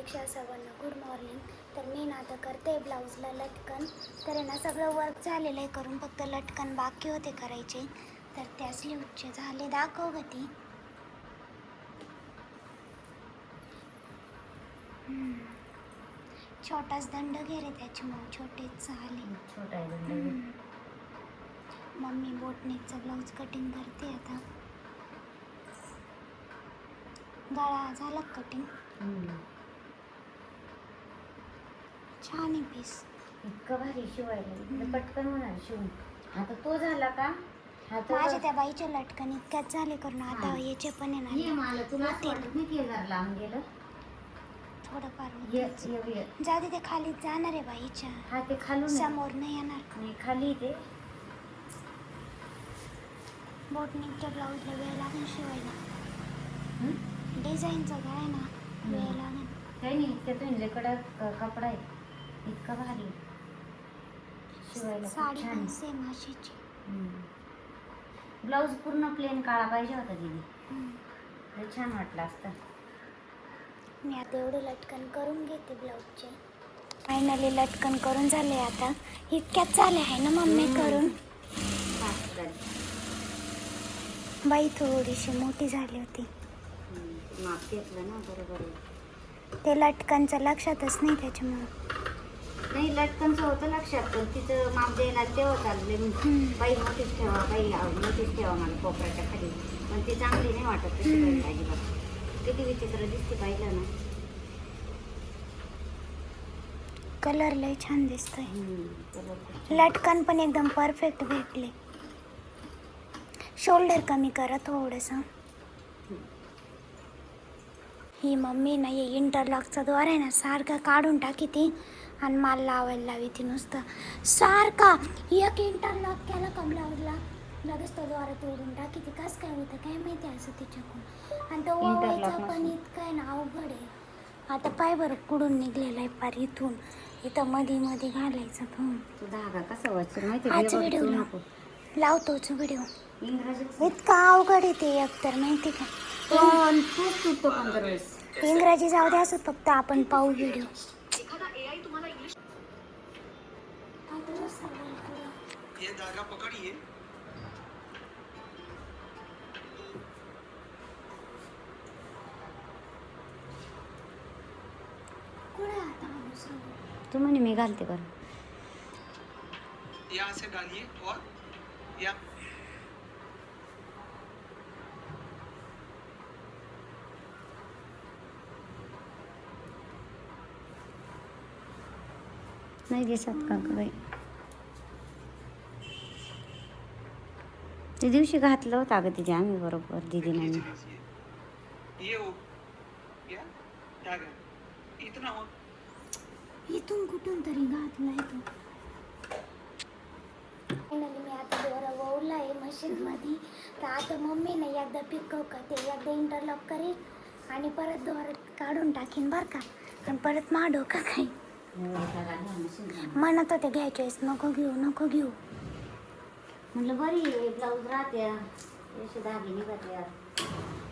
नमस्कार सर्वांना, good morning. तर मी ना आता करते ब्लाऊजला लटकन. तर आहे ना सगळं वर्क झालेलं आहे करून, फक्त लटकन बाकी होते करायचे. तर त्या स्लीवचे झाले. दाखव ग ती. छोटाच दंड घे रे, त्याच्यामुळे छोटेच झाले. छोटा दंड. मम्मी बोटनेकचा ब्लाऊज कटिंग करते आता. गळा झाला कटिंग. छान आहे पीस. इतकं भारी शिवायला पटकन होणार शिवून. आता तो झाला का? माझ्या त्या बाईच्या लटकन इतक्याच झाले करून. आता याचे पण आहे ये ना, मला तुला वाटत नाही की जरा लांब गेलं थोडंफार ये जाऊ दे. ते खाली जाणार आहे बाईच्या. हा ते खालून समोर नाही येणार. नाही खाली ते बोटनिकच्या ब्लाऊजला वेळ लागेल शिवायला. डिझाईनचा काय ना वेळ लागेल. काही नाही, त्यातून कडक कपडा आहे, इतका भारी शिवायला. साडी पण सेम अशीची. ब्लाऊज पूर्ण प्लेन काळा पाहिजे होता दीदी, ते छान वाटलं असतं. मी आता एवढं लटकन करून घेते ब्लाऊजचे. फायनली लटकन करून झाले. आता इतक्यात झाले आहे ना मम्मी करून. बाई थोडीशी मोठी झाली होती. माप घेतलं ना बरोबर. ते लटकनचं लक्षातच नाही त्याच्यामुळे. नाही लटकनचं होतं लक्षात, पण तिचं माप द्यायला तेव्हा चालले बाई मोठीच ठेवा, बाई मोठीच ठेवा मला कोपऱ्याच्या खाली. पण ती चांगली नाही वाटत तशी बाई अजिबात. किती विचित्र दिसते पाहिलं ना. कलर लय छान दिसतोय. लटकन पण एकदम परफेक्ट भेटले. शोल्डर कमी करा थोडंसं. ही मम्मी ना ये इंटरलॉकचा द्वार आहे ना सारखा काढून टाकी ती आणि माल लावायला लावी ती नुसतं सारखा. एक इंटरलॉक केला का ब्लाऊजला लगेच तो द्वारा तोडून टाकी ती. कसं काय होतं काय माहिती असं तिच्याकडून. आणि तो ओवायचा पण इतकं आहे ना अवघड आहे. आता पाय बरं कुडून निघलेला आहे पार इथून. इथं मध्ये मध्ये घालायचं तो धागा कसा वाचतो माहिती. आज व्हिडिओ लावतोच व्हिडिओ. इंग्रजीत इतका अवघड आहे ते एकतर माहिती का. तूच तुटतो 15 वेळेस. इंग्रजी जाऊ द्या, असं फक्त आपण पाहू व्हिडिओ. ये धागा पकड़िए. तू म्हणे मी घालते बरं. यहाँ से डालिए और या नाही दिसत का बाई. त्या दिवशी घातलं होतं अगं तिथे आम्ही बरोबर दीदी नाही. ये हो या धागा इतना हो. इथून कुठून तरी घातलाय तो. फायनली मी आता दोरा वळला आहे मशीनमध्ये. तर आता मम्मीने एकदा पिकव का ते एकदा इंटरलॉक करेल आणि परत दोरा काढून टाकीन बरं का. आणि परत माडो का काही म्हणत होते घ्यायच्या वेळेस नको घेऊ. म्हटलं बरी ब्लाऊज राहते पैसे धागे निघते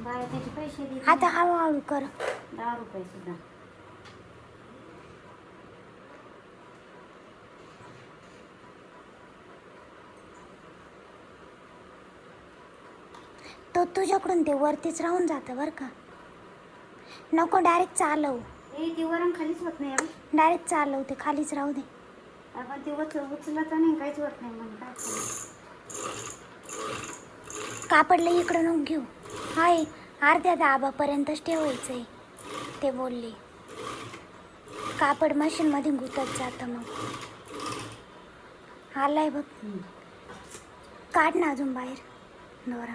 बाय त्याचे पैसे दे. आता हळूहळू कर. 10 रुपये सुद्धा. तो तुझ्याकडून ते वरतीच राहून जातं बरं का. नको डायरेक्ट चालव. ती वरून खालीच होत नाही. डायरेक्ट चालव, ते खालीच राहू दे. आपण ते उचलत नाही काहीच होत नाही. म्हणून काय कापडला इकडं नको घेऊ. हाय अर्ध्या दाबापर्यंतच ठेवायचं आहे ते बोलले. कापड मशीनमध्ये गुतत जातं मग. आलाय बघ. काढ ना अजून बाहेर दोरा.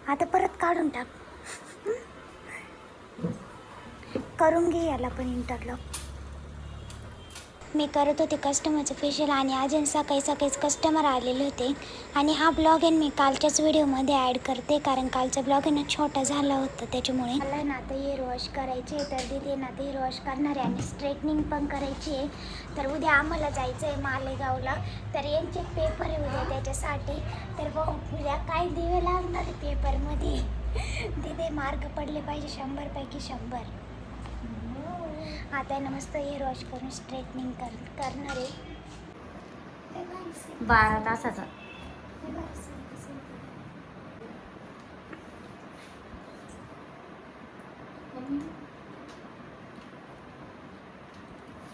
आता परत काढून टाक. करून घे याला पण इंटरलॉक. मी करत होते कस्टमरचं फेशियल आणि अजून सकाळीच कस्टमर आलेले होते. आणि हा ब्लॉग आहे मी कालच्याच व्हिडिओमध्ये ॲड करते, कारण कालचा ब्लॉग आहे ना छोटा झाला होता त्याच्यामुळे. मला ना आता हेअर वॉश करायचे, तर दीदी ना हेअर वॉश करणार आहे आणि स्ट्रेटनिंग पण करायची आहे. तर उद्या आम्हाला जायचं आहे मालेगावला. तर यांचे पेपर आहे उद्या त्याच्यासाठी. तर बघू उद्या काय दिवे लागणार आहे पेपरमध्ये. तिथे मार्क पडले पाहिजे 100 पैकी 100. आता ना मस्त हेअर वॉश करून स्ट्रेटनिंग करणार आहे. 12 तासाचा.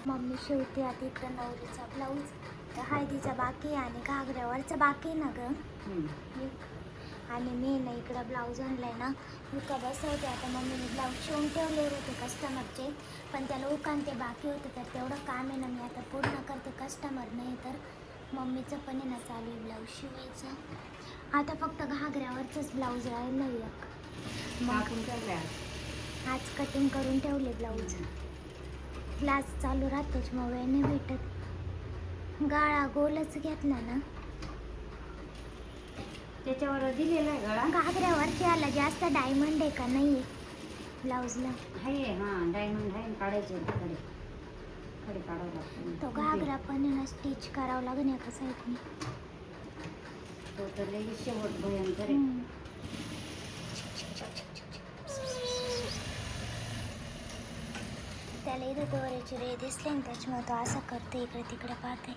मम्मी शिवते आता इकडं नवरीचा ब्लाऊज. तर हळदीचा बाकी आणि घागऱ्यावरचा बाकी ना ग. आणि मी ना इकडं ब्लाऊज आणलाय ना उका बसवते. आता मम्मीने ब्लाऊज शिवून ठेवले होते कस्टमरचे, पण त्याला उकान ते बाकी होते. तर तेवढं काम आहे ना मी आता पूर्ण करते. कस्टमर नाही तर मम्मीचं पण आहे ना चालू आहे ब्लाऊज शिवायचं. आता फक्त घागऱ्यावरचंच ब्लाऊज राहिलं एक. मग आज कटिंग करून ठेवले ब्लाऊज. क्लास चालू राहत त्याच्यामुळे वेळ नाही भेटत. गाळा गोलच घेतला ना त्याच्यावर दिलेला आहे गळा. घागऱ्यावरती आला जास्त डायमंड आहे का नाही आहे ब्लाऊजला? आहे हां, डायमंड आहे. काढायचे खडे खडे काढावं लागतं. तो घागरा पण आहे ना स्टिच करावं लागेल एका साईडने. तो तर लगेच शेवट भयंकर आहे. त्याला इथं दोऱ्याची रे दिसले ना त्याच्यामुळे तो असं करते, इकडे तिकडे पाहते.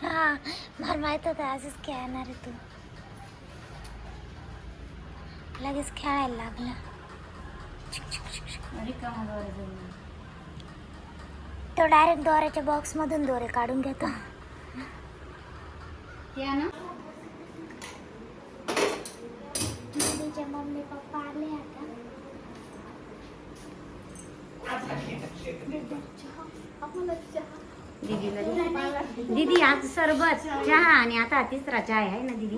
हा मला माहित होतं असंच खेळणार आहे तू. लगेच खेळायला लागला. रिकामा दोरे जाऊन. तो डायरेक्ट दोऱ्याच्या बॉक्समधून दोरे काढून घेतो. त्या ना दीदीचे मम्मी पप्पा आले आता. दीदीला दीदी आज सरबत चहा आणि आता तिसरा चहा आहे ना दीदी.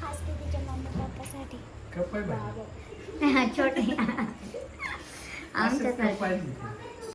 खास दीदीच्या मम्मी पप्पासाठी. कप आहे बाई. छोटे असंच आमच्यासाठी. कप आहे.